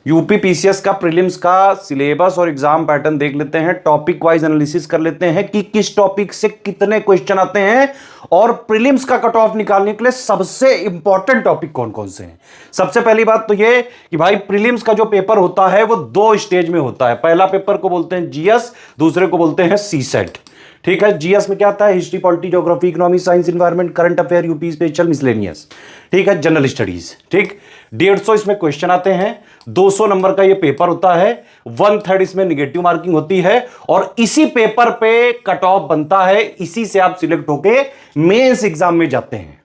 UP PCS का prelims का syllabus और एग्जाम पैटर्न देख लेते हैं, टॉपिक वाइज एनालिसिस कर लेते हैं कि किस टॉपिक से कितने क्वेश्चन आते हैं और प्रीलिम्स का कट ऑफ निकालने के लिए सबसे इंपॉर्टेंट टॉपिक कौन कौन से हैं। सबसे पहली बात तो ये कि भाई प्रीलिम्स का जो पेपर होता है वो दो स्टेज में होता है। पहला पेपर को बोलते हैं जीएस, दूसरे को बोलते हैं सीसेट। ठीक है, जीएस में क्या आता है? History, polity, geography, economy, science, environment, current affair, UP special, miscellaneous. ठीक है, जनरल स्टडीज। ठीक, 150 इसमें क्वेश्चन आते हैं, 200 नंबर का ये पेपर होता है, 1/3 इसमें निगेटिव मार्किंग होती है और इसी पेपर पे कट ऑफ बनता है। इसी से आप सिलेक्ट होके मेंस एग्जाम में जाते हैं।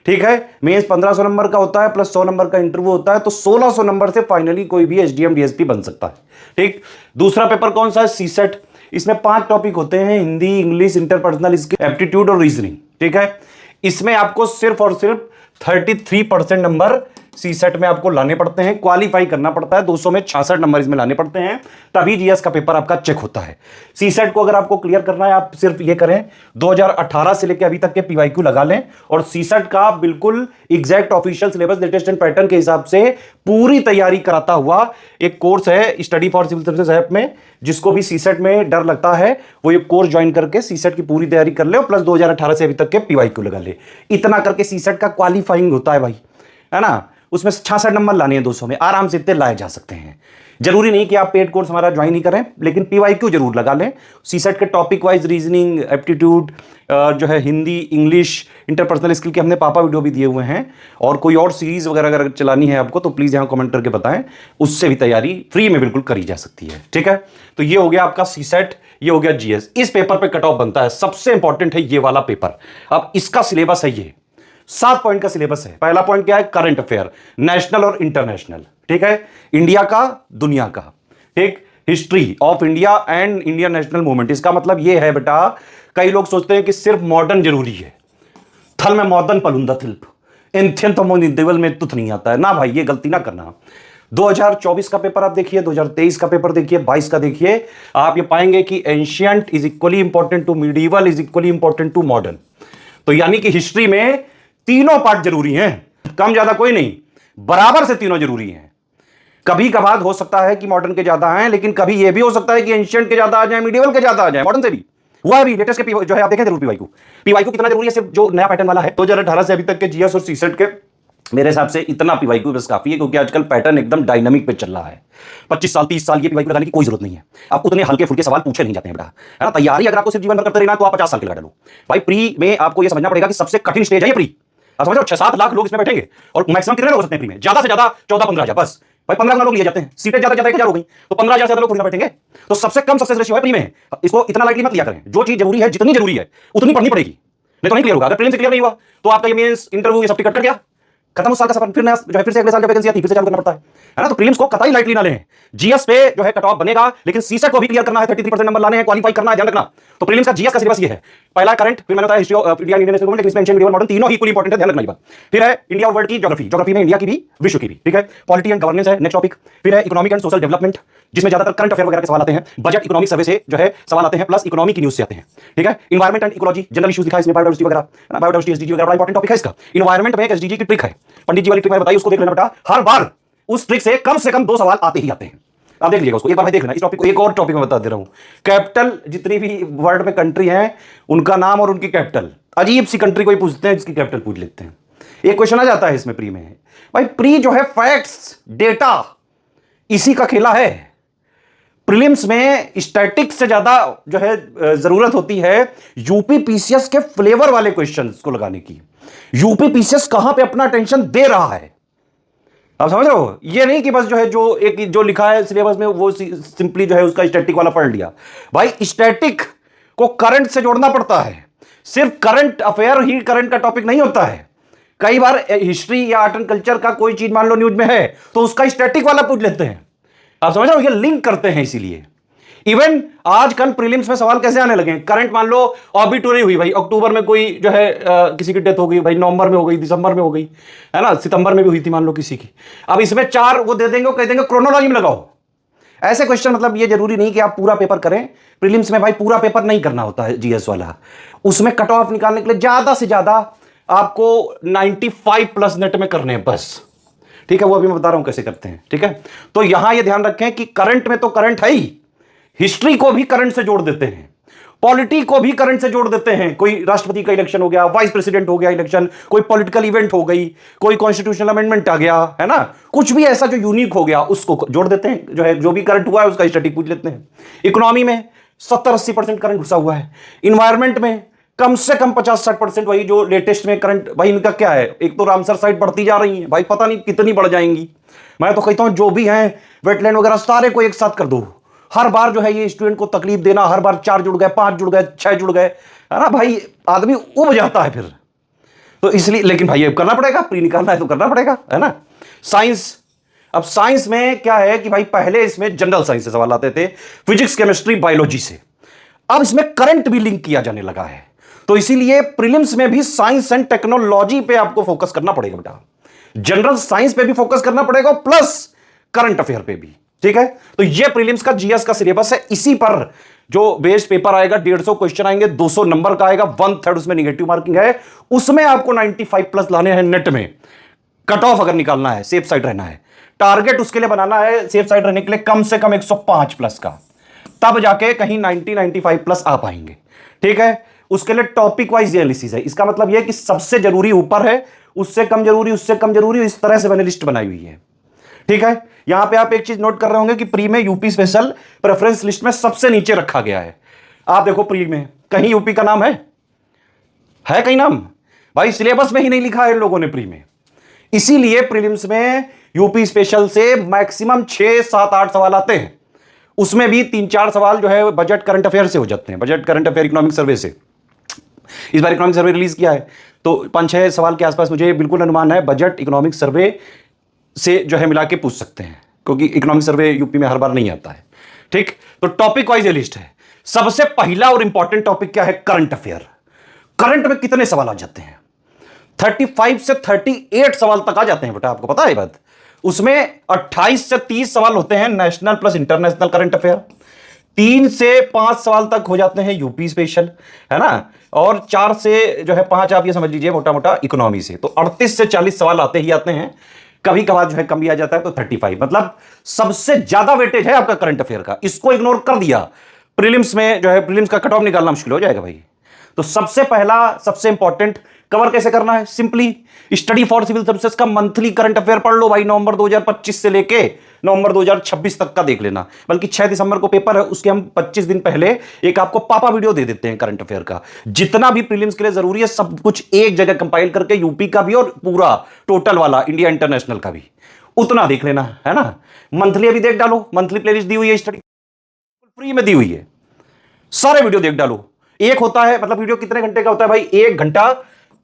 ठीक है, मेंस 1500 नंबर का होता है प्लस 100 नंबर का इंटरव्यू होता है, तो 1600 नंबर से फाइनली कोई भी एसडीएम डीएसपी बन सकता है। ठीक, दूसरा पेपर कौन सा है? सीसेट। इसमें 5 टॉपिक होते हैं, Hindi, English, interpersonal skill, aptitude और रीजनिंग। ठीक है, इसमें आपको सिर्फ और सिर्फ 33% नंबर सीसेट में आपको लाने पड़ते हैं, क्वालिफाई करना पड़ता है। 200 में 66 नंबर इसमें लाने पड़ते हैं, तभी जीएस का पेपर आपका चेक होता है। सीसेट को अगर आपको क्लियर करना है, आप सिर्फ ये करें, 2018 से लेकर अभी तक के पीवाईक्यू लगा लें और सीसेट का बिल्कुल exact official syllabus, latest and pattern के हिसाब से पूरी तैयारी कराता हुआ एक कोर्स है study for civil services app में। जिसको भी सीसेट में डर लगता है वो ये कोर्स ज्वाइन करके सीसेट की पूरी तैयारी कर ले और प्लस 2018 से अभी तक के पीवाईक्यू लगा ले। इतना करके सीसेट का क्वालिफाइंग होता है भाई, है ना। उसमें 66 नंबर लाने हैं 200 में, आराम से इतने लाए जा सकते हैं। जरूरी नहीं कि आप पेड कोर्स हमारा ज्वाइन ही करें, लेकिन पीवाईक्यू जरूर लगा लें। सीसेट के टॉपिक वाइज रीजनिंग, एप्टीट्यूड, जो है हिंदी, इंग्लिश, इंटरपर्सनल स्किल के हमने पापा वीडियो भी दिए हुए हैं। और कोई और सीरीज वगैरह अगर चलानी है आपको तो प्लीज यहां कमेंट करके बताएं, उससे भी तैयारी फ्री में बिल्कुल करी जा सकती है। ठीक है, तो ये हो गया आपका सीसेट, ये हो गया जीएस। इस पेपर पे कट ऑफ बनता है, सबसे इंपॉर्टेंट है ये वाला पेपर। अब इसका सिलेबस है ये 7 पॉइंट का सिलेबस है। पहला पॉइंट क्या है? करंट अफेयर, नेशनल और इंटरनेशनल। ठीक है, इंडिया का, दुनिया का। ठीक, history of India and Indian national movement. इसका मतलब यह है बेटा, कई लोग सोचते हैं कि सिर्फ मॉडर्न जरूरी है, थल में मॉडर्न पलुंदा थिल्प, एंथियन तो देवल में तुथ नहीं आता है ना भाई, ये गलती ना करना। 2024 का पेपर आप देखिए, 2023 का पेपर देखिए, 22 का देखिए, आप ये पाएंगे कि ancient is equally important to medieval, is equally important to modern. तो यानी कि हिस्ट्री में तीनों पार्ट जरूरी हैं, कम ज्यादा कोई नहीं, बराबर से तीनों जरूरी हैं। कभी कभार हो सकता है कि मॉडर्न के ज्यादा हैं, लेकिन कभी यह भी हो सकता है कि एंशिएंट के ज्यादा आ जाए, मिडिवल के ज्यादा आ जाए, मॉडर्न से भी हुआ है। भी लेटेस्ट के जो है आप देखें जरूर पीवाईक्यू कितना जरूरी है। सिर्फ जो नया पैटर्न वाला है 2018 से अभी तक के जीएस और सीसेट के, मेरे हिसाब से इतना पीवाईक्यू बस काफी है, क्योंकि आजकल पैटर्न एकदम डायनामिक पे चल रहा है। 25 साल 30 साल ये पीवाईक्यू लगाने की कोई जरूरत नहीं है। आप उतने हल्के फुल्के सवाल पूछे नहीं जाते हैं बेटा, है ना। तैयारी अगर आपको सिर्फ जीवन भर करते रहना तो आप 50 साल के लगा डालो भाई। प्री में आपको यह समझना पड़ेगा कि सबसे कठिन स्टेज है ये प्री। आप समझ रहे हो, 6-7 लाख लोग इसमें बैठेंगे और मैक्सिमम कितने लोग हो सकते हैं प्री में? ज्यादा से ज्यादा 14-15 हजार, बस भाई 15 लोग लिए जाते हैं, सीटें ज्यादा ज्यादा 1000 हो गई, तो 15,000 से ज्यादा लोग थोड़ी ना बैठेंगे। तो सबसे कम सक्सेस रेशियो है प्री में। इसको इतना लाइटली मत लिया करें। जो चीज जरूरी है, जितनी जरूरी है उतनी पढ़नी पड़ेगी, नहीं तो नहीं क्लियर होगा। अगर प्रीलिम्स से क्लियर नहीं हुआ तो आपका ये मेंस, इंटरव्यू, ये सब टिकट कर गया, खत्म उस साल का सफर। फिर नया जो है, फिर से अगले साल जब वैकेंसी आती है फिर से चालू करना पड़ता है ना। तो प्रीलिम्स को कतई लाइटली ना लें। जीएस पे जो है कट ऑफ बनेगा, लेकिन सीसेट को भी क्लियर करना है, 33% नंबर लाने हैं, क्वालीफाई करना है, ध्यान रखना। तो प्रीलिम्स का जीएस का सिलेबस ये है। पहला करंट, फिर मैंने बताया history of India, Indian national movement, लेकिन इसमें एंशिएंट, मिडिवल, मॉडर्न तीनों इक्वली इंपॉर्टेंट है, ध्यान रखना ये बात। फिर है इंडिया और वर्ल्ड की ज्योग्राफी, ज्योग्राफी में इंडिया की भी विश्व की भी। ठीक है, पॉलिटी एंड गवर्नेंस है नेक्स्ट टॉपिक। फिर है इकोनॉमिक एंड सोशल डेवलपमेंट, जिसमें ज्यादातर करंट अफेयर वगैरह के सवाल आते हैं, बजट, इकोनॉमिक सर्वे से जो है सवाल आते हैं, प्लस इकोनॉमी की न्यूज से आते हैं। ठीक है, environment and ecology, general issues लिखा है इसमें, बायोडाइवर्सिटी वगैरह, बायोडाइवर्सिटी, एसडीजी वगैरह बड़ा इंपॉर्टेंट टॉपिक है इसका। इन्वायरमेंट में एक एसडीजी की ट्रिक है, पंडित जी वाली ट्रिक मैंने बताई, उसको देख लेना बेटा। हर बार उस ट्रिक से कम 2 सवाल आते ही आते हैं, आप देख लीजिएगा उसको एक बार भाई, देखना इस टॉपिक को। एक और टॉपिक में बता दे रहा हूं, कैपिटल, जितनी भी वर्ल्ड में कंट्री हैं उनका नाम और उनकी कैपिटल। अजीब सी कंट्री कोई पूछते हैं, जिसकी कैपिटल पूछ लेते हैं। एक क्वेश्चन आ जाता है इसमें प्री में भाई। प्री जो है फैक्ट्स, डेटा, इसी का खेला है। प्रीलिम्स में स्टैटिक्स से ज्यादा जो है जरूरत होती है यूपी पीसीएस के फ्लेवर वाले क्वेश्चंस को लगाने की। यूपी पीसीएस कहां पे अपना अटेंशन दे रहा है, आप समझ रहे हो। ये नहीं कि बस जो है जो लिखा है सिलेबस में वो सिंपली जो है उसका स्टैटिक वाला पढ़ लिया। भाई स्टैटिक को करंट से जोड़ना पड़ता है। सिर्फ करंट अफेयर ही करंट का टॉपिक नहीं होता है। कई बार हिस्ट्री या आर्ट एंड कल्चर का कोई चीज मान लो न्यूज में है तो उसका स्टैटिक वाला पूछ लेते हैं, आप समझ रहे हो। ये लिंक करते हैं इसीलिए। इवन आजकल प्रीलिम्स में सवाल कैसे आने लगे हैं, करंट मान लो ऑबिटोरी हुई भाई, अक्टूबर में कोई जो है किसी की डेथ हो गई भाई, नवंबर में हो गई, दिसंबर में हो गई, है ना, सितंबर में भी हुई थी मान लो किसी की। अब इसमें 4 वो दे देंगे, कह देंगे क्रोनोलॉजी में लगाओ। ऐसे क्वेश्चन, मतलब ये जरूरी नहीं कि आप पूरा पेपर करें। प्रीलिम्स में भाई पूरा पेपर नहीं करना होता है जीएस वाला। उसमें कट ऑफ निकालने के लिए ज्यादा से ज्यादा आपको 95 प्लस नेट में करने हैं बस। ठीक है, वो अभी मैं बता रहा हूं कैसे करते हैं। ठीक है, तो यहां ये ध्यान रखें कि करंट में तो करंट है ही, हिस्ट्री को भी करंट से जोड़ देते हैं, पॉलिटी को भी करंट से जोड़ देते हैं। कोई राष्ट्रपति का इलेक्शन हो गया, वाइस प्रेसिडेंट हो गया इलेक्शन, कोई पॉलिटिकल इवेंट हो गई, कोई कॉन्स्टिट्यूशनल अमेंडमेंट आ गया, है ना, कुछ भी ऐसा जो यूनिक हो गया उसको जोड़ देते हैं, जो है जो भी करंट हुआ है उसका स्टैटिक पूछ लेते हैं। इकोनॉमी में 70-80% करंट घुसा हुआ है। इन्वायरमेंट में कम से कम 50-60%, वही जो लेटेस्ट में करंट, भाई इनका क्या है, एक तो रामसर साइट बढ़ती जा रही है भाई, पता नहीं कितनी बढ़ जाएंगी। मैं तो कहता हूं जो भी है वेटलैंड वगैरह सारे को एक साथ कर दो। हर बार जो है ये स्टूडेंट को तकलीफ देना, हर बार 4 जुड़ गए, 5 जुड़ गए, 6 जुड़ गए, है ना भाई, आदमी उब जाता है फिर। तो इसलिए, लेकिन भाई ये करना पड़ेगा, प्री निकालना है तो करना पड़ेगा, है ना। साइंस, अब साइंस में क्या है कि भाई पहले इसमें जनरल साइंस से सवाल आते थे, फिजिक्स, केमिस्ट्री, बायोलॉजी से। अब इसमें करंट भी लिंक किया जाने लगा है, तो इसीलिए प्रीलिम्स में भी साइंस एंड टेक्नोलॉजी पे आपको फोकस करना पड़ेगा बेटा। जनरल साइंस पे भी फोकस करना पड़ेगा प्लस करंट अफेयर पे भी। ठीक है, तो ये प्रीलिम्स का जीएस का सिलेबस है। इसी पर जो बेस्ड पेपर आएगा, 150 क्वेश्चन आएंगे, 200 नंबर का आएगा, 1/3 उसमें निगेटिव मार्किंग है, उसमें आपको 95+ लाने हैं नेट में। कट ऑफ अगर निकालना है, सेफ साइड रहना है, टारगेट उसके लिए बनाना है सेफ साइड रहने के लिए कम से कम 105+ का, तब जाके कहीं 90-95+ आ पाएंगे। ठीक है, उसके लिए टॉपिक वाइज एनालिसिस है। इसका मतलब यह कि सबसे जरूरी ऊपर है, उससे कम जरूरी, उससे कम जरूरी, इस तरह से मैंने लिस्ट बनाई हुई है। ठीक है, यहां पे आप एक चीज नोट कर रहे होंगे कि प्री में यूपी स्पेशल प्रेफरेंस लिस्ट में सबसे नीचे रखा गया है। आप देखो प्री में कहीं यूपी का नाम है कहीं नाम? भाई सिलेबस में ही नहीं लिखा है इन लोगों ने प्री में। इसीलिए प्रीलिम्स में यूपी स्पेशल से मैक्सिमम 6, 7, 8 सवाल आते हैं, उसमें भी 3-4 सवाल जो है बजट करंट अफेयर से हो जाते हैं, budget current affair economic survey से। इस बार इकोनॉमिक सर्वे रिलीज किया है तो 5-6 सवाल के आसपास मुझे बिल्कुल अनुमान है बजट इकोनॉमिक सर्वे से जो है मिला के पूछ सकते हैं, क्योंकि इकोनॉमिक सर्वे यूपी में हर बार नहीं आता है। ठीक, तो टॉपिक वाइज ये लिस्ट है। सबसे पहला और इंपॉर्टेंट टॉपिक क्या है? Current affair. करंट में कितने सवाल आ जाते हैं? 35 से 38 सवाल तक आ जाते हैं बेटा, आपको पता है बात। उसमें 28 से 30 सवाल होते हैं national plus international current affair, 3 से 5 सवाल तक हो जाते हैं यूपी स्पेशल, है ना, और 4 से जो है 5 आप ये समझ लीजिए मोटा मोटा इकोनॉमी से। तो 38 से 40 सवाल आते ही आते हैं, कभी कभार जो है कम भी आ जाता है तो 35, मतलब सबसे ज्यादा वेटेज है आपका करंट अफेयर का। इसको इग्नोर कर दिया प्रीलिम्स में जो है, प्रीलिम्स का कट ऑफ निकालना मुश्किल हो जाएगा भाई। तो सबसे पहला, सबसे इंपॉर्टेंट कवर कैसे करना है? Simply study for civil services का मंथली करंट अफेयर पढ़ लो भाई, नवंबर 2025 से लेके नवंबर 2026 तक का देख लेना। बल्कि 6 दिसंबर को पेपर है, उसके हम 25 दिन पहले एक आपको पापा वीडियो दे देते हैं करंट अफेयर का। जितना भी प्रीलिम्स के लिए जरूरी है सब कुछ एक जगह कंपाइल करके, यूपी का भी और पूरा टोटल वाला इंडिया इंटरनेशनल का भी, उतना देख लेना, है ना। मंथली अभी देख डालो, मंथली प्लेलिस्ट दी हुई है, स्टडी फ्री में दी हुई है, सारे वीडियो देख डालो। एक होता है, मतलब वीडियो कितने घंटे का होता है भाई? 1 घंटा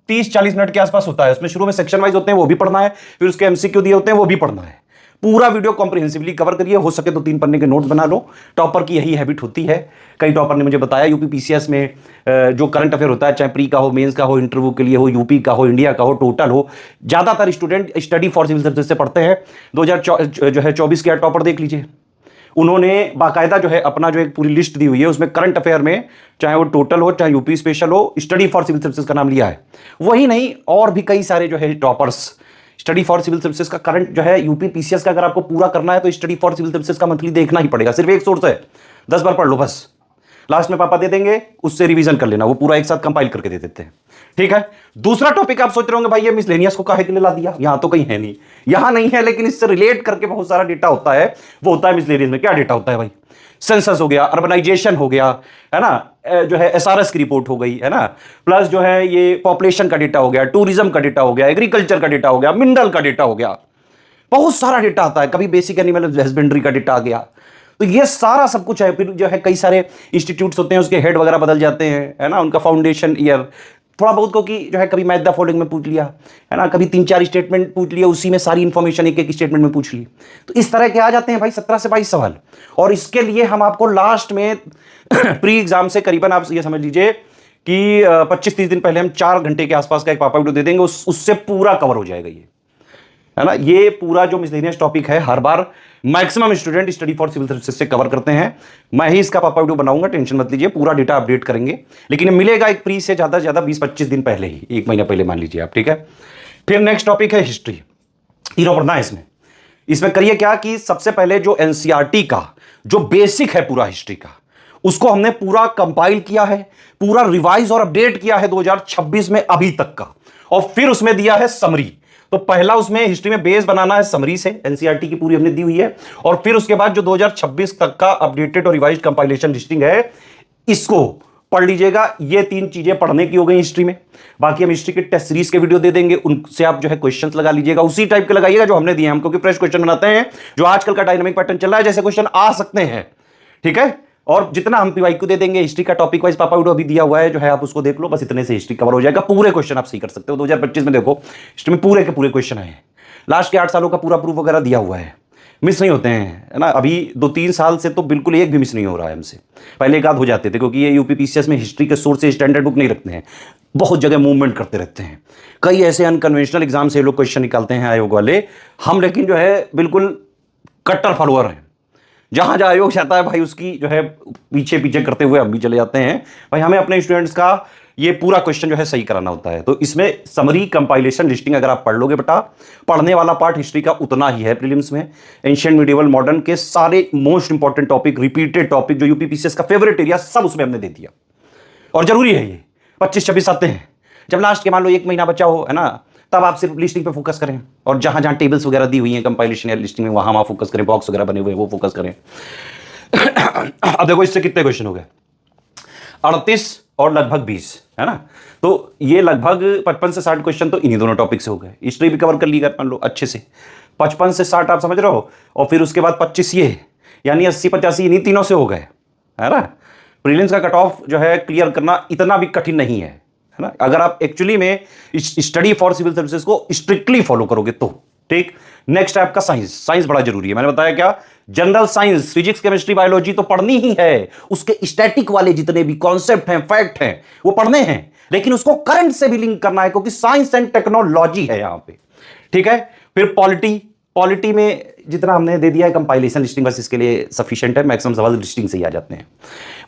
30-40 मिनट के आसपास होता है। उसमें शुरू में सेक्शन वाइज होते हैं, वो भी पढ़ना है, फिर उसके एमसीक्यू दिए होते हैं, वो भी पढ़ना है। पूरा वीडियो कॉम्प्रिहेंसिवली कवर करिए, हो सके तो 3 पन्ने के नोट्स बना लो। टॉपर की यही हैबिट होती है। कई टॉपर ने मुझे बताया यूपी पीसीएस में जो करंट अफेयर होता है, चाहे प्री का हो, मेंस का हो, इंटरव्यू के लिए हो, यूपी का हो, इंडिया का हो, टोटल हो, ज्यादातर student study for civil services से पढ़ते हैं। 2024 के टॉपर देख लीजिए, उन्होंने बाकायदा जो है अपना जो एक पूरी लिस्ट दी हुई है, उसमें करंट अफेयर में चाहे वो टोटल हो, चाहे यूपी स्पेशल हो, स्टडी फॉर सिविल सर्विसेज का नाम लिया है। वही नहीं, और भी कई सारे जो है toppers study for civil services का करंट जो है यूपी पीसीएस का अगर आपको पूरा करना है तो स्टडी फॉर सिविल सर्विसेज का मंथली देखना ही पड़ेगा। सिर्फ एक सोर्स है, 10 बार पढ़ लो बस, लास्ट में पापा दे देंगे, उससे रिवीजन कर लेना, वो पूरा एक साथ कंपाइल करके दे देते हैं। ठीक है, दूसरा टॉपिक आप सोच रहे होंगे भाई ये मिसलेनियस को काहे के लिए ला दिया, यहां तो कहीं है नहीं, यहां नहीं है, लेकिन इससे रिलेट करके बहुत सारा डेटा होता है। वो होता है मिसलेनियस में। क्या डेटा होता है भाई? सेंसस हो गया, अर्बनाइजेशन हो गया, है ना, जो है एसआरएस की रिपोर्ट हो गई, है ना, प्लस जो है ये पॉपुलेशन का डेटा हो गया, टूरिज्म का डेटा हो गया, एग्रीकल्चर का डेटा हो गया, मिनरल का डेटा हो गया, बहुत सारा डेटा आता है। कभी बेसिक एनिमल हस्बेंड्री का डेटा आ गया, तो ये सारा सब कुछ है। फिर जो है कई सारे इंस्टीट्यूट्स होते हैं, उसके हेड वगैरह बदल जाते हैं, है ना, उनका फाउंडेशन ईयर, थोड़ा बहुत को कि जो है कभी मैथ द फॉलोइंग में पूछ लिया, है ना, कभी 3-4 स्टेटमेंट पूछ लिया, उसी में सारी इंफॉर्मेशन एक एक स्टेटमेंट में पूछ ली। तो इस तरह के आ जाते हैं भाई 17 से 22 सवाल। और इसके लिए हम आपको लास्ट में प्री एग्जाम से करीबन आप ये समझ लीजिए कि 25-30 दिन पहले हम 4 घंटे के आसपास का एक पापा वीडियो दे देंगे, उससे पूरा कवर हो जाएगा ये, है ना। ये पूरा जो मिसलेनियस टॉपिक है हर बार maximum student study for civil services से कवर करते हैं। मैं ही इसका पापा वीडियो बनाऊंगा, टेंशन मत लीजिए, पूरा डेटा अपडेट करेंगे। लेकिन मिलेगा एक प्री से ज्यादा 20-25 दिन पहले ही, 1 महीना पहले मान लीजिए आप। ठीक है, फिर नेक्स्ट टॉपिक है हिस्ट्री। तीनों पढ़ना है इसमें। इसमें करिए क्या कि सबसे पहले जो एनसीईआरटी का जो बेसिक है पूरा हिस्ट्री का, उसको हमने पूरा कंपाइल किया है, पूरा रिवाइज और अपडेट किया है 2026 में अभी तक का, और फिर उसमें दिया है समरी। तो पहला उसमें हिस्ट्री में बेस बनाना है समरी से, एनसीईआरटी की पूरी हमने दी हुई है, और फिर उसके बाद जो 2026 तक का अपडेटेड और रिवाइज कंपाइलेशन लिस्टिंग है, इसको पढ़ लीजिएगा। ये 3 चीजें पढ़ने की हो गई हिस्ट्री में। बाकी हम हिस्ट्री के टेस्ट सीरीज के वीडियो दे देंगे, उनसे आप जो है क्वेश्चंस लगा लीजिएगा, उसी टाइप के लगाइएगा जो हमने दिए हम, क्योंकि फ्रेश क्वेश्चन बनाते हैं जो आजकल का डायनामिक पैटर्न चल रहा है, जैसे क्वेश्चन आ सकते हैं। ठीक है, और जितना हम पीवाईक्यू दे देंगे हिस्ट्री का टॉपिक वाइज पापा वीडियो अभी दिया हुआ है, जो है आप उसको देख लो, बस इतने से हिस्ट्री कवर हो जाएगा। पूरे क्वेश्चन आप सही कर सकते हो। 2025 में देखो हिस्ट्री में पूरे के पूरे क्वेश्चन आए हैं, लास्ट के 8 सालों का पूरा प्रूफ वगैरह दिया हुआ है, मिस नहीं होते हैं, है ना। अभी 2-3 साल से तो बिल्कुल एक भी मिस नहीं हो रहा है हमसे। पहले एक आध हो जाते थे, क्योंकि ये यूपीपीसीएस में हिस्ट्री के सोर्स से स्टैंडर्ड बुक नहीं रखते हैं, बहुत जगह मूवमेंट करते रहते हैं। कई ऐसे अनकन्वेंशनल एग्जाम से ये लोग क्वेश्चन निकालते हैं आयोग वाले। हम लेकिन जो है बिल्कुल कट्टर फॉलोअर हैं, जहां जहां आयोग चाहता है भाई उसकी जो है पीछे पीछे करते हुए हम भी चले जाते हैं। भाई हमें अपने स्टूडेंट्स का ये पूरा क्वेश्चन जो है सही कराना होता है। तो इसमें समरी, कंपाइलेशन, लिस्टिंग अगर आप पढ़ लोगे बेटा, पढ़ने वाला पार्ट हिस्ट्री का उतना ही है प्रीलिम्स में। एंशिएंट, मिडिवल, मॉडर्न के सारे most important topic, repeated topic जो यूपीपीसीएस का फेवरेट एरिया, सब उसमें हमने दे दिया। और जरूरी है ये 25-26 आते हैं, जब लास्ट के मान लो 1 महीना बचा हो, है ना, तब आप सिर्फ लिस्टिंग पे फोकस करें, और जहां जहां टेबल्स वगैरह दी हुई हैं कंपाइलेशन या लिस्टिंग में, वहां फोकस करें, बॉक्स वगैरह बने हुए वो फोकस करें। अब देखो इससे कितने क्वेश्चन हो गए, 38 और लगभग 20, है ना। तो ये लगभग 55 से 60 क्वेश्चन तो इन्हीं दोनों टॉपिक से हो गए। हिस्ट्री भी कवर कर ली मान लो अच्छे से, 55 से 60 आप समझ रहे हो, और फिर उसके बाद 25 ये, यानी 80-85 इन्हीं तीनों से हो गए, है ना। प्रीलिम्स का कट ऑफ जो है क्लियर करना इतना भी कठिन नहीं है ना, अगर आप एक्चुअली में स्टडी फॉर सिविल सर्विसेज को स्ट्रिक्टली फॉलो करोगे तो। ठीक, नेक्स्ट है आपका साइंस। साइंस बड़ा जरूरी है, मैंने बताया क्या, general science, physics, chemistry, biology तो पढ़नी ही है, उसके स्टैटिक वाले जितने भी कॉन्सेप्ट हैं, फैक्ट हैं, वो पढ़ने हैं, लेकिन उसको करंट से भी लिंक करना है, क्योंकि साइंस एंड टेक्नोलॉजी है यहां पे। ठीक है, फिर पॉलिटी में जितना हमने दे दिया है कंपाइलेशन, लिस्टिंग बस इसके लिए सफिशिएंट है, मैक्सिमम सवाल लिस्टिंग से ही आ जाते हैं।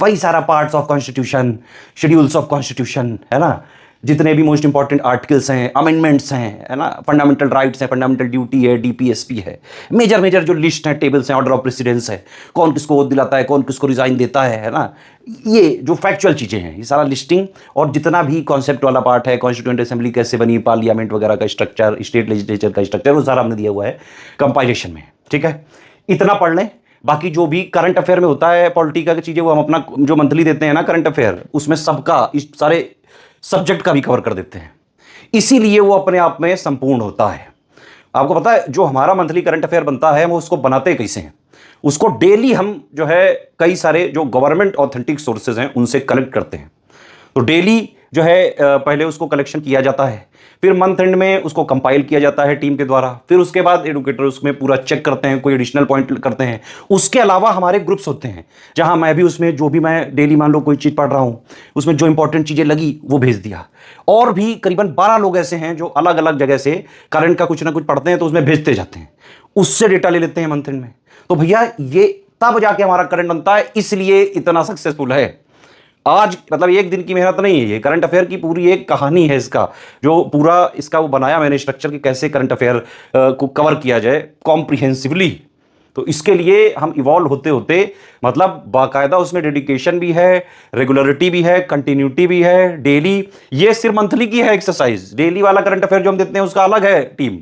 वही सारा parts of constitution, schedules of constitution, है ना, जितने भी मोस्ट इंपॉर्टेंट आर्टिकल्स हैं, अमेंडमेंट्स हैं, है ना, फंडामेंटल राइट्स हैं, फंडामेंटल ड्यूटी है, डीपीएसपी है, मेजर जो लिस्ट है, टेबल्स हैं, ऑर्डर ऑफ प्रेसिडेंस है, कौन किसको वोट दिलाता है, कौन किसको रिजाइन देता है ना, ये जो फैक्चुअल चीजें हैं, ये सारा लिस्टिंग, और जितना भी कॉन्सेप्ट वाला पार्ट है, कॉन्स्टिट्यूएंट असेंबली कैसे बनी, पार्लियामेंट वगैरह का स्ट्रक्चर, स्टेट लेजिस्लेचर का स्ट्रक्चर, वो सारा हमने दिया हुआ है कंपाइलेशन में। ठीक है, इतना पढ़ लें। बाकी जो भी करंट अफेयर में होता है पॉलिटिकल की चीजें, वो हम अपना जो मंथली देते हैं ना करंट अफेयर, उसमें सबका, इस सारे सब्जेक्ट का भी कवर कर देते हैं, इसीलिए वो अपने आप में संपूर्ण होता है। आपको पता है जो हमारा मंथली करंट अफेयर बनता है, वो उसको बनाते कैसे हैं, उसको डेली हम जो है कई सारे जो गवर्नमेंट ऑथेंटिक सोर्सेज हैं उनसे कलेक्ट करते हैं। तो डेली जो है पहले उसको कलेक्शन किया जाता है, फिर मंथ एंड में उसको कंपाइल किया जाता है टीम के द्वारा, फिर उसके बाद एडुकेटर उसमें पूरा चेक करते हैं, कोई एडिशनल पॉइंट करते हैं। उसके अलावा हमारे ग्रुप्स होते हैं, जहां मैं भी उसमें जो भी मैं डेली मान लो कोई चीज़ पढ़ रहा हूं, उसमें जो इंपॉर्टेंट चीज़ें लगी वो भेज दिया। और भी करीबन 12 लोग ऐसे हैं जो अलग अलग जगह से करंट का कुछ ना कुछ पढ़ते हैं, तो उसमें भेजते जाते हैं, उससे डेटा ले लेते हैं मंथ एंड में। तो भैया ये तब जाके हमारा करंट बनता है, इसलिए इतना सक्सेसफुल है। आज मतलब एक दिन की मेहनत नहीं है, ये करंट अफेयर की पूरी एक कहानी है इसका, जो पूरा इसका वो बनाया मैंने स्ट्रक्चर कि कैसे करंट अफेयर को कवर किया जाए कॉम्प्रिहेंसिवली। तो इसके लिए हम इवॉल्व होते होते मतलब बाकायदा उसमें डेडिकेशन भी है, रेगुलरिटी भी है, कंटिन्यूटी भी है, डेली। ये सिर्फ मंथली की है एक्सरसाइज, डेली वाला करंट अफेयर जो हम देते हैं उसका अलग है टीम।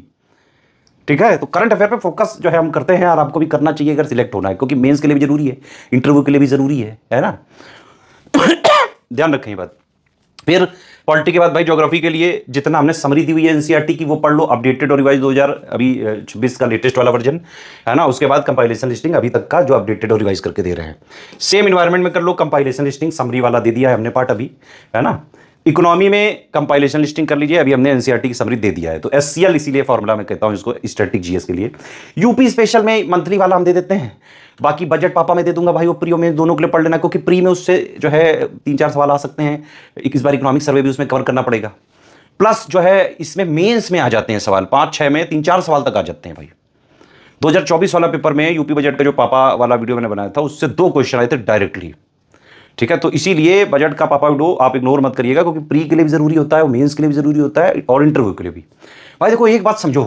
ठीक है, तो करंट अफेयर पे फोकस जो है हम करते हैं, और आपको भी करना चाहिए अगर सिलेक्ट होना है, क्योंकि मेंस के लिए भी जरूरी है, इंटरव्यू के लिए भी जरूरी है ना। ध्यान रखें ये बात। फिर पॉलिटी के बाद भाई ज्योग्राफी के लिए जितना हमने समरी दी हुई है एनसीईआरटी की वो पढ़ लो, अपडेटेड और रिवाइज 2026 का लेटेस्ट वाला वर्जन, है ना। उसके बाद कंपाइलेशन लिस्टिंग अभी तक का जो अपडेटेड और रिवाइज करके दे रहे हैं, सेम इन्वायरमेंट में कर लो। कंपाइलेशन लिस्टिंग समरी वाला दे दिया है हमने पार्ट अभी, है ना। इकोनॉमी में कंपाइलेशन लिस्टिंग कर लीजिए, अभी हमने एनसीईआरटी की समरी दे दिया है। तो एससीएल इसीलिए फॉर्मूला में कहता हूं इसको, स्टैटिक जीएस के लिए। यूपी स्पेशल में मंथली वाला हम दे देते हैं, बाकी बजट पापा में दे दूंगा भाई, वो प्री में दोनों के लिए पढ़ लेना, क्योंकि प्री में उससे जो है 3-4 सवाल आ सकते हैं। इस बार इकोनॉमिक सर्वे भी उसमें कवर करना पड़ेगा, प्लस जो है इसमें मेंस में आ जाते हैं सवाल, 5-6 में 3-4 सवाल तक आ जाते हैं भाई। 2024 वाला पेपर में यूपी बजट का जो पापा वाला वीडियो मैंने बनाया था, उससे 2 क्वेश्चन आए थे डायरेक्टली। ठीक है, तो इसीलिए बजट का पापा वीडियो आप इग्नोर मत करिएगा, क्योंकि प्री के लिए भी जरूरी होता है, मेंस के लिए भी जरूरी होता है, और इंटरव्यू के लिए भी। भाई देखो एक बात समझो,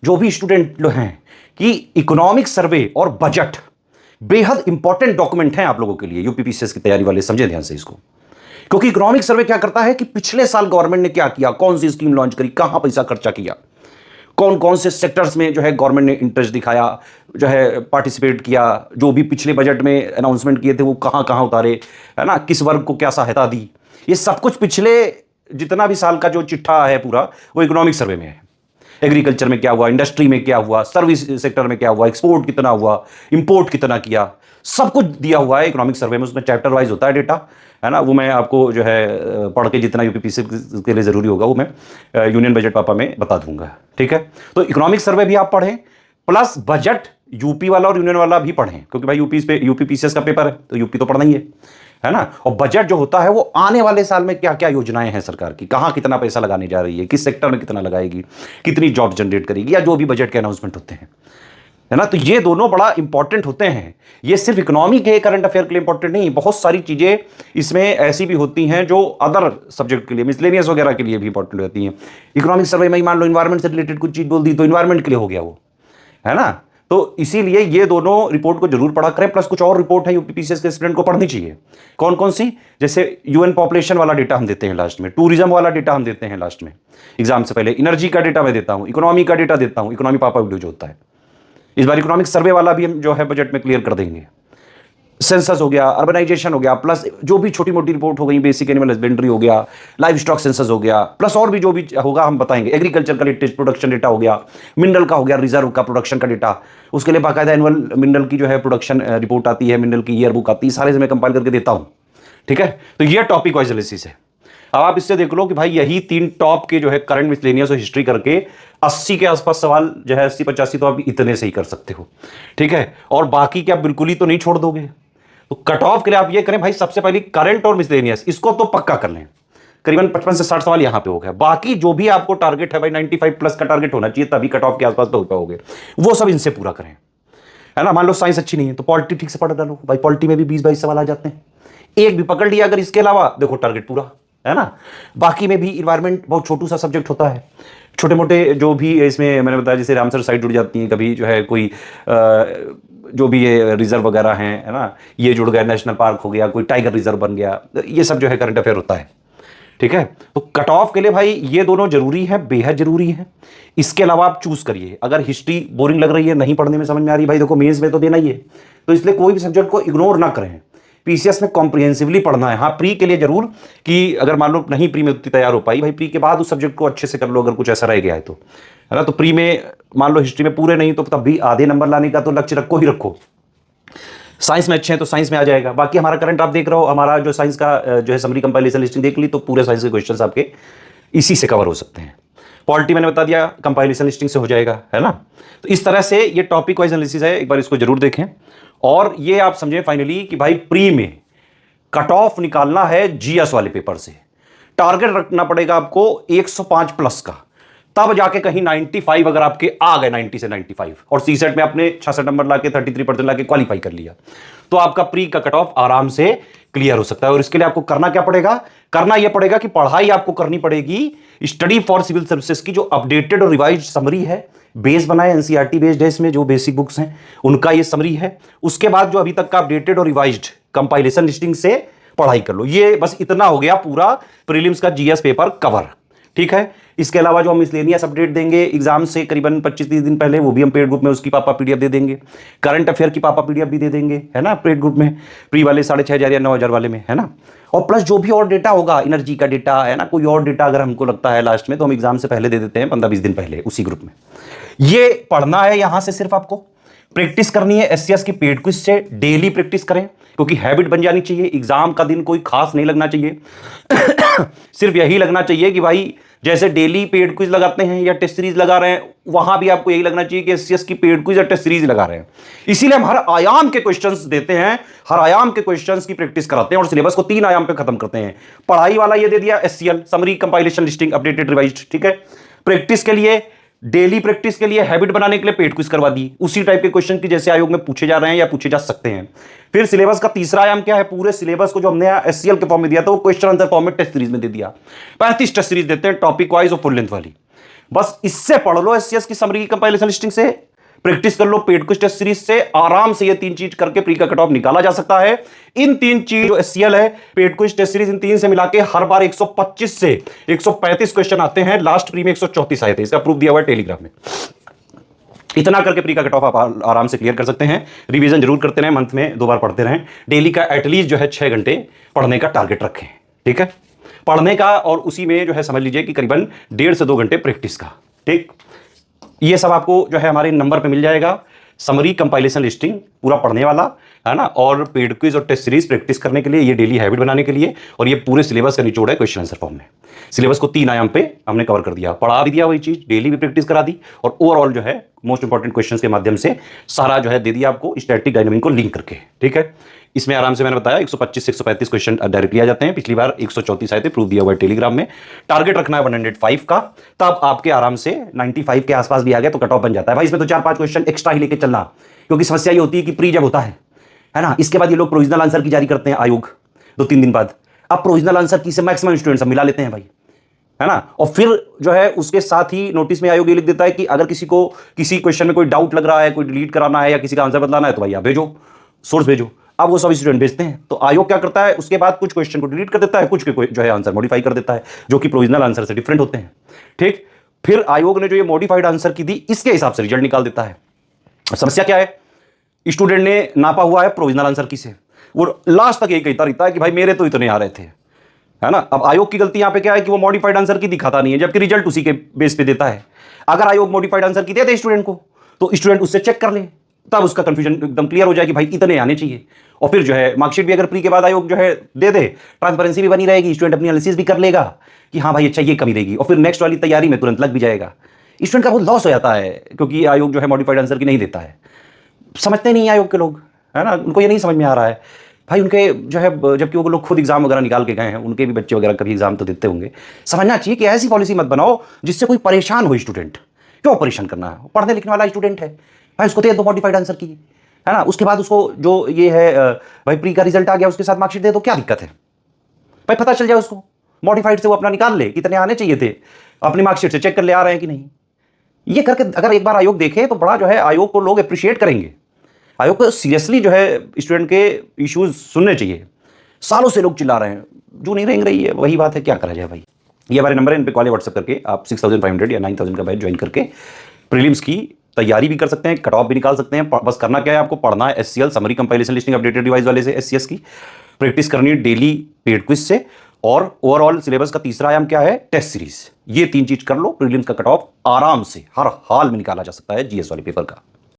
जो भी स्टूडेंट लोग हैं कि इकोनॉमिक सर्वे और बजट बेहद इंपॉर्टेंट डॉक्यूमेंट हैं आप लोगों के लिए, यूपीपीसीएस की तैयारी वाले समझे ध्यान से इसको। क्योंकि इकोनॉमिक सर्वे क्या करता है कि पिछले साल गवर्नमेंट ने क्या किया, कौन सी स्कीम लॉन्च करी, कहां पैसा खर्चा किया, कौन कौन से सेक्टर्स में जो है गवर्नमेंट ने इंटरेस्ट दिखाया, जो है पार्टिसिपेट किया, जो भी पिछले बजट में अनाउंसमेंट किए थे वो कहां कहां उतारे, है ना, किस वर्ग को क्या सहायता दी, ये सब कुछ पिछले जितना भी साल का जो चिट्ठा है पूरा वो इकोनॉमिक सर्वे में है। एग्रीकल्चर में क्या हुआ, इंडस्ट्री में क्या हुआ, सर्विस सेक्टर में क्या हुआ, एक्सपोर्ट कितना हुआ, इंपोर्ट कितना किया, सब कुछ दिया हुआ है इकोनॉमिक सर्वे में। उसमें चैप्टर वाइज होता है डेटा, है ना, वो मैं आपको जो है पढ़ के जितना यूपीपीसी के लिए जरूरी होगा वो मैं यूनियन बजट पापा में बता दूंगा, ठीक है। तो इकोनॉमिक सर्वे भी आप पढ़ें, प्लस बजट यूपी वाला और यूनियन वाला भी पढ़ें, क्योंकि भाई यूपीपीसीएस का पेपर है तो यूपी तो पढ़ना ही है ना। और बजट जो होता है वो आने वाले साल में क्या क्या योजनाएं हैं सरकार की, कहां कितना पैसा लगाने जा रही है, किस सेक्टर में कितना लगाएगी, कितनी जॉब जनरेट करेगी, या जो भी बजट के अनाउंसमेंट होते हैं, है ना। तो ये दोनों बड़ा इंपॉर्टेंट होते हैं। ये सिर्फ इकोनॉमी के करंट अफेयर के लिए इंपॉर्टेंट नहीं, बहुत सारी चीजें इसमें ऐसी भी होती हैं जो अदर सब्जेक्ट के लिए, मिसलेनियस वगैरह के लिए भी इंपॉर्टेंट होती हैं। इकोनॉमिक सर्वे में मान लो इन्वायरमेंट से रिलेटेड कुछ चीज बोल दी तो इन्वायरमेंट के लिए हो गया वो, है ना। तो इसीलिए ये दोनों रिपोर्ट को जरूर पढ़ा करें, प्लस कुछ और रिपोर्ट है यूपीपीसीएस के स्टूडेंट को पढ़नी चाहिए। कौन कौन सी, जैसे यूएन पॉपुलेशन वाला डेटा हम देते हैं लास्ट में, टूरिज्म वाला डेटा हम देते हैं लास्ट में एग्जाम से पहले, एनर्जी का डेटा मैं देता हूं, इकोनॉमी का डेटा देता हूं, इकोनॉमी पापा वीडियो जो होता है। इस बार इकोनॉमिक सर्वे वाला भी हम जो है बजट में क्लियर कर देंगे। सेंसस हो गया, अर्बनाइजेशन हो गया, प्लस जो भी छोटी मोटी रिपोर्ट हो गई, बेसिक एनिमल हस्बेंड्री हो गया, लाइव स्टॉक सेंसस हो गया, प्लस और भी जो भी होगा हम बताएंगे। एग्रीकल्चर का लेटेस्ट प्रोडक्शन डेटा हो गया, मिनरल का हो गया, रिजर्व का प्रोडक्शन का डेटा, उसके लिए बाकायदा एनुअल मिनरल की जो है प्रोडक्शन रिपोर्ट आती है, मिनरल की ईयर बुक आती है, सारे से मैं कंपाइल करके देता हूं, ठीक है। तो ये टॉपिक वाइज एनालिसिस है। अब आप इससे देख लो कि भाई यही 3 टॉप के जो है करंट मिसलेनियस और हिस्ट्री करके 80 के आसपास सवाल जो है 80-85 तो आप इतने से ही कर सकते हो, ठीक है। और बाकी क्या बिल्कुल ही तो नहीं छोड़ दोगे। तो कट ऑफ के लिए आप ये करें भाई, सबसे पहले करंट और मिसलेनियस इसको तो पक्का कर लें, करीबन 55 से 60 सवाल यहां पे हो गया। बाकी जो भी आपको टारगेट है भाई 95 प्लस का टारगेट होना चाहिए, तभी कट ऑफ के आसपास पहुंच पाओगे, वो सब इनसे पूरा करें, है ना। मान लो साइंस अच्छी नहीं है तो पॉलिटी ठीक से पढ़ डालो भाई, पॉलिटी में भी 20-22 सवाल आ जाते हैं, एक भी पकड़ लिया अगर इसके अलावा देखो टारगेट पूरा, है ना। बाकी में भी इन्वायरमेंट बहुत छोटू सा सब्जेक्ट होता है, छोटे मोटे जो भी इसमें मैंने बताया, जैसे रामसर साइट जुड़ जाती है कभी, जो है कोई जो भी ये रिजर्व वगैरह हैं, है ना, ये जुड़ गया, नेशनल पार्क हो गया, कोई टाइगर रिजर्व बन गया, ये सब जो है करंट अफेयर होता है, ठीक है। तो कट ऑफ के लिए भाई ये दोनों जरूरी है, बेहद जरूरी है। इसके अलावा आप चूज करिए, अगर हिस्ट्री बोरिंग लग रही है, नहीं पढ़ने में समझ में आ रही, भाई देखो मेंस में तो देना ही है, तो इसलिए कोई भी सब्जेक्ट को इग्नोर ना करें, पीसीएस में कॉम्प्रिहेंसिवली पढ़ना है। हाँ, प्री के लिए जरूर कि अगर मान लो नहीं प्री में उतनी तैयार हो पाई, भाई प्री के बाद उस सब्जेक्ट को अच्छे से कर लो, अगर कुछ ऐसा रह गया है तो, है ना। तो प्री में मान लो हिस्ट्री में पूरे नहीं तो तब भी आधे नंबर लाने का तो लक्ष्य रखो ही रखो। साइंस में अच्छे हैं तो साइंस में आ जाएगा। बाकी हमारा करंट आप देख रहे हो, हमारा जो साइंस का जो है समरी कंपाइलेशन लिस्टिंग देख ली तो पूरे साइंस के क्वेश्चंस आपके इसी से कवर हो सकते हैं। पॉलिटी मैंने बता दिया कंपाइलेशन लिस्टिंग से हो जाएगा, है ना। तो इस तरह से ये टॉपिक वाइज एनालिसिस है, एक बार इसको जरूर देखें। और ये आप समझें फाइनली कि भाई प्री में कट ऑफ निकालना है जीएस वाले पेपर से, टारगेट रखना पड़ेगा आपको 105 प्लस का, तब जाके कहीं 95 अगर आपके आ गए, 90 से 95, और सीसेट में आपने 66 नंबर लाके 33% लाके क्वालिफाई कर लिया, तो आपका प्री का कट ऑफ आराम से क्लियर हो सकता है। और इसके लिए आपको करना क्या पड़ेगा, करना यह पड़ेगा कि पढ़ाई आपको करनी पड़ेगी स्टडी फॉर सिविल सर्विसेज की, जो अपडेटेड और रिवाइज्ड समरी है, बेस बनाए एनसीईआरटी बेस्ड है, इसमें जो बेसिक बुक्स हैं उनका ये समरी है। उसके बाद जो अभी तक का अपडेटेड और रिवाइज्ड कंपाइलेशन लिस्टिंग से पढ़ाई कर लो। ये बस इतना हो गया पूरा प्रीलिम्स का जीएस पेपर कवर, ठीक है। इसके अलावा जो हम मिसलेनियस अपडेट देंगे एग्जाम से करीबन 25-30 दिन पहले, वो भी हम पेड ग्रुप में उसकी पापा पीडीएफ दे देंगे, करंट अफेयर की पापा पीडीएफ भी दे देंगे, है ना, पेड ग्रुप में, प्री वाले 6,500 या 9,000 वाले में, है ना। और प्लस जो भी और डेटा होगा, एनर्जी का डेटा, है ना, कोई और डेटा अगर हमको लगता है लास्ट में, तो हम एग्जाम से पहले दे देते हैं 15-20 दिन पहले उसी ग्रुप में। ये पढ़ना है यहां से, सिर्फ आपको प्रैक्टिस करनी है एससीएस की पेड क्विज से, डेली प्रैक्टिस करें क्योंकि हैबिट बन जानी चाहिए। एग्जाम का दिन कोई खास नहीं लगना चाहिए सिर्फ यही लगना चाहिए कि भाई जैसे डेली पेड क्विज लगाते हैं या टेस्ट सीरीज लगा रहे हैं, वहां भी आपको यही लगना चाहिए कि एससीएस की पेड क्विज या टेस्ट सीरीज लगा रहे हैं। इसीलिए हम हर आयाम के क्वेश्चंस देते हैं, हर आयाम के क्वेश्चंस की प्रैक्टिस कराते हैं और सिलेबस को 3 आयाम पे खत्म करते हैं। पढ़ाई वाला ये दे दिया SCL, summary compilation listing updated revised, ठीक है। प्रैक्टिस के लिए, डेली प्रैक्टिस के लिए, हैबिट बनाने के लिए पेड क्विज करवा दी, उसी टाइप के क्वेश्चन की जैसे आयोग में पूछे जा रहे हैं या पूछे जा सकते हैं। फिर सिलेबस का तीसरा आयाम क्या है, पूरे सिलेबस को जो हमने एससीएल के फॉर्म में दिया था वो क्वेश्चन आंसर फॉर्म में टेस्ट सीरीज में दे दिया। 35 टेस्ट सीरीज देते हैं टॉपिक वाइज और फुल लेंथ वाली। बस इससे पढ़ लो एससीएस की समरी कंपाइलेशन लिस्टिंग से, प्रैक्टिस कर लो पेड क्विज टेस्ट सीरीज से, आराम से ये तीन चीज करके प्री का कट ऑफ निकाला जा सकता है। इन तीन चीज जो एससीएल है, पेड क्विज टेस्ट सीरीज, इन तीन से मिला के हर बार 125 से 135 क्वेश्चन आते हैं। लास्ट प्री में 134 आए थे, इसका प्रूफ दिया हुआ है टेलीग्राम में। इतना करके प्री का कट ऑफ आप आराम से क्लियर कर सकते हैं। रिवीजन जरूर करते रहें, मंथ में 2 बार पढ़ते रहें। डेली का एटलीस्ट जो है 6 घंटे पढ़ने का टारगेट रखें, ठीक है, पढ़ने का, और उसी में जो है समझ लीजिए कि करीबन 1.5 से 2 घंटे प्रैक्टिस का, ठीक। ये सब आपको जो है हमारे नंबर पे मिल जाएगा। समरी कंपाइलेशन लिस्टिंग पूरा पढ़ने वाला है ना, और पेड क्विज और टेस्ट सीरीज प्रैक्टिस करने के लिए, ये डेली हैबिट बनाने के लिए, और ये पूरे सिलेबस का निचोड़ है क्वेश्चन आंसर फॉर्म में। सिलेबस को 3 आयाम पे हमने कवर कर दिया, पढ़ा भी दिया वही चीज, डेली भी प्रैक्टिस करा दी, और ओवरऑल जो है मोस्ट इंपॉर्टेंट क्वेश्चंस के माध्यम से सारा जो है दे दिया आपको स्टैटिक डायनामिक को लिंक करके, ठीक है। इसमें आराम से मैंने बताया 125 से 135 क्वेश्चन डायरेक्टली आ जाते हैं। पिछली बार 134 आए थे, प्रूफ दिया हुआ है टेलीग्राम में। टारगेट रखना है 105 का, तब आपके आराम से 95 के आसपास भी आ गया तो कट ऑफ बन जाता है। भाई इसमें तो 4-5 क्वेश्चन एक्स्ट्रा ही लेके चलना, क्योंकि समस्या ये होती है कि प्री जब होता है ना, इसके बाद ये लोग प्रोविजनल आंसर की जारी करते हैं आयोग 2-3 दिन बाद। अब प्रोविजनल आंसर की से मैक्सिमम स्टूडेंट्स मिला लेते हैं भाई, है ना, और फिर जो है उसके साथ ही नोटिस में आयोग ये लिख देता है कि अगर किसी को किसी क्वेश्चन में कोई डाउट लग रहा है, कोई डिलीट कराना है या किसी का आंसर बदलाना है, तो भाई आप भेजो, सोर्स भेजो। अब वो सब स्टूडेंट भेजते हैं, तो आयोग क्या करता है, उसके बाद कुछ क्वेश्चन को डिलीट कर देता है, कुछ के जो है आंसर मॉडिफाई कर देता है, जो कि प्रोविजनल आंसर से डिफरेंट होते हैं, ठीक। फिर आयोग ने जो ये मॉडिफाइड आंसर की दी, इसके हिसाब से रिजल्ट निकाल देता है। समस्या क्या है, स्टूडेंट ने नापा हुआ है प्रोविजनल आंसर की से, वो लास्ट तक यही कहता रहता है कि भाई मेरे तो इतने आ रहे थे, है ना। अब आयोग की गलती यहां पे क्या है कि वो मॉडिफाइड आंसर की दिखाता नहीं है, जबकि रिजल्ट उसी के बेस पे देता है। अगर आयोग मॉडिफाइड आंसर की देते स्टूडेंट को, तो स्टूडेंट उससे चेक कर ले, तब उसका कंफ्यूजन एकदम क्लियर हो जाए कि भाई इतने आने चाहिए। और फिर जो है मार्कशीट भी अगर प्री के बाद आयोग जो है दे दे, ट्रांसपेरेंसी भी बनी रहेगी, स्टूडेंट अपनी एनालिसिस भी कर लेगा कि हाँ भाई अच्छा ये कमी रहेगी, और फिर नेक्स्ट वाली तैयारी में तुरंत लग भी जाएगा। स्टूडेंट का बहुत लॉस हो जाता है, क्योंकि आयोग जो है मॉडिफाइड आंसर की नहीं देता है। समझते नहीं आयोग के लोग, है ना, उनको ये नहीं समझ में आ रहा है भाई उनके जो है, जबकि वो लोग खुद एग्जाम वगैरह निकाल के गए हैं, उनके भी बच्चे वगैरह कभी एग्जाम तो देते होंगे। समझना चाहिए कि ऐसी पॉलिसी मत बनाओ जिससे कोई परेशान हो स्टूडेंट। क्यों परेशान करना है, पढ़ने लिखने वाला स्टूडेंट है भाई, उसको दे दो मॉडिफाइड आंसर की, है ना। उसके बाद उसको जो ये है भाई प्री का रिजल्ट आ गया, उसके साथ मार्कशीट दे दो, क्या दिक्कत है भाई, पता चल जाए उसको, मॉडिफाइड से वो अपना निकाल ले कितने आने चाहिए थे, अपनी मार्कशीट से चेक कर ले आ रहे हैं कि नहीं। ये करके अगर एक बार आयोग देखे तो बड़ा जो है आयोग को लोग अप्रिशिएट करेंगे। आयोग को सीरियसली जो है स्टूडेंट के इश्यूज सुनने चाहिए। सालों से लोग चिल्ला रहे हैं, जो नहीं रेंग रही है, वही बात है, क्या करा जाए भाई। ये हमारे नंबर है, इन पे कॉल व्हाट्सएप करके आप 6500 या 9000 का बैच ज्वाइन करके प्रीलिम्स की तैयारी भी कर सकते हैं, कट ऑफ भी निकाल सकते हैं। बस करना क्या है, आपको पढ़ना है SCL summary compilation listing updated revise वाले से, एससीएस की प्रैक्टिस करनी है डेली पेड क्विज से, और ओवरऑल सिलेबस का तीसरा आयाम क्या है, टेस्ट सीरीज। ये 3 चीज कर लो, प्रीलिम्स का कट ऑफ आराम से हर हाल में निकाला जा सकता है जीएस वाले पेपर का।